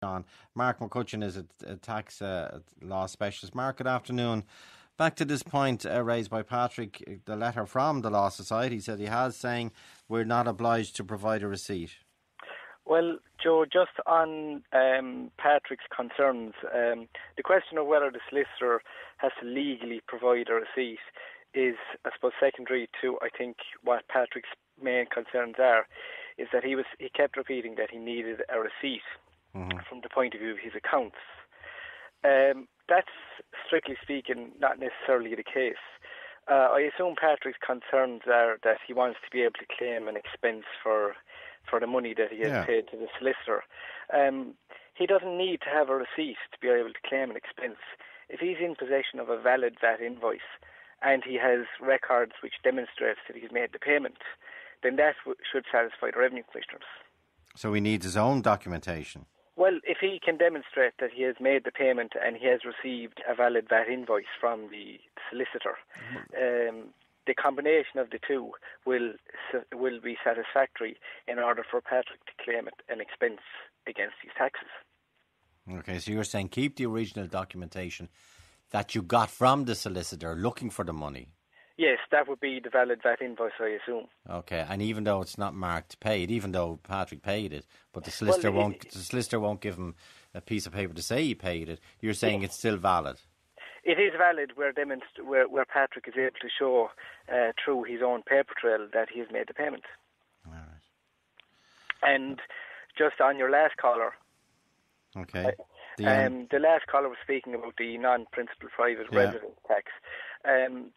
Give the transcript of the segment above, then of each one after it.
on. Mark McCutcheon is a tax law specialist. Mark, good afternoon. Back to this point raised by Patrick, the letter from the Law Society said he has, saying we're not obliged to provide a receipt. Well, Joe, just on Patrick's concerns, the question of whether the solicitor has to legally provide a receipt is, I suppose, secondary to, I think, what Patrick's main concerns are, is that he kept repeating that he needed a receipt from the point of view of his accounts. That's, strictly speaking, not necessarily the case. I assume Patrick's concerns are that he wants to be able to claim an expense for the money that he has paid to the solicitor. He doesn't need to have a receipt to be able to claim an expense. If he's in possession of a valid VAT invoice and he has records which demonstrates that he's made the payment, then that should satisfy the Revenue Commissioners. So he needs his own documentation? Well, if he can demonstrate that he has made the payment and he has received a valid VAT invoice from the solicitor, the combination of the two will be satisfactory in order for Patrick to claim an expense against his taxes. Okay, so you're saying keep the original documentation that you got from the solicitor looking for the money. Yes, that would be the valid VAT invoice, I assume. Okay, and even though it's not marked paid, even though Patrick paid it, but the solicitor won't give him a piece of paper to say he paid it, you're saying it's still valid? It is valid where Patrick is able to show through his own paper trail that he has made the payment. All right. And just on your last caller, okay, the last caller was speaking about the non-principal private residence tax.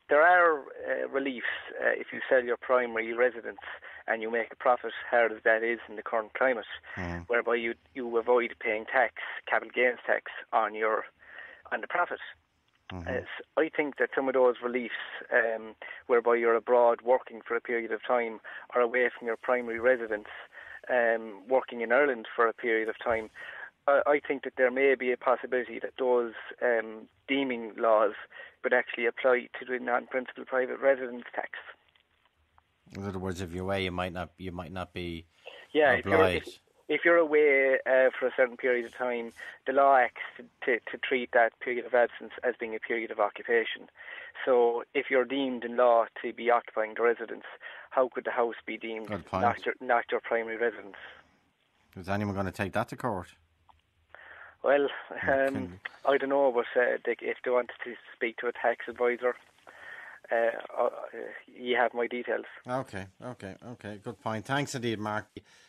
There are reliefs if you sell your primary residence and you make a profit, hard as that is in the current climate, whereby you avoid paying tax, capital gains tax on the profit. I think that some of those reliefs, whereby you're abroad working for a period of time or away from your primary residence, working in Ireland for a period of time, I think that there may be a possibility that those deeming laws would actually apply to the non-principal private residence tax. In other words, if you're away, you might not be obliged. If you're away for a certain period of time, the law acts to treat that period of absence as being a period of occupation. So if you're deemed in law to be occupying the residence, how could the house be deemed not your primary residence? Is anyone going to take that to court? Well, I don't know, but if they wanted to speak to a tax advisor, you have my details. Okay. Good point. Thanks indeed, Mark.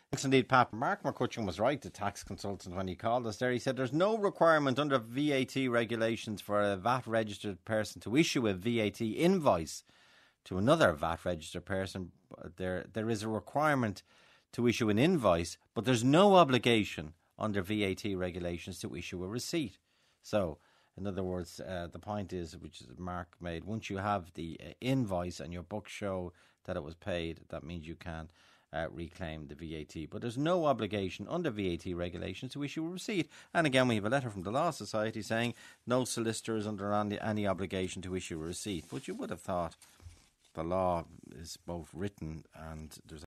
Thanks indeed, Pat. Mark McCutcheon was right, the tax consultant, when he called us there. He said there's no requirement under VAT regulations for a VAT-registered person to issue a VAT invoice to another VAT-registered person. There is a requirement to issue an invoice, but there's no obligation under VAT regulations to issue a receipt. So, in other words, the point is, which Mark made, once you have the invoice and your books show that it was paid, that means you can reclaim the VAT. But there's no obligation under VAT regulations to issue a receipt. And again, we have a letter from the Law Society saying no solicitor is under any obligation to issue a receipt. But you would have thought the law is both written and there's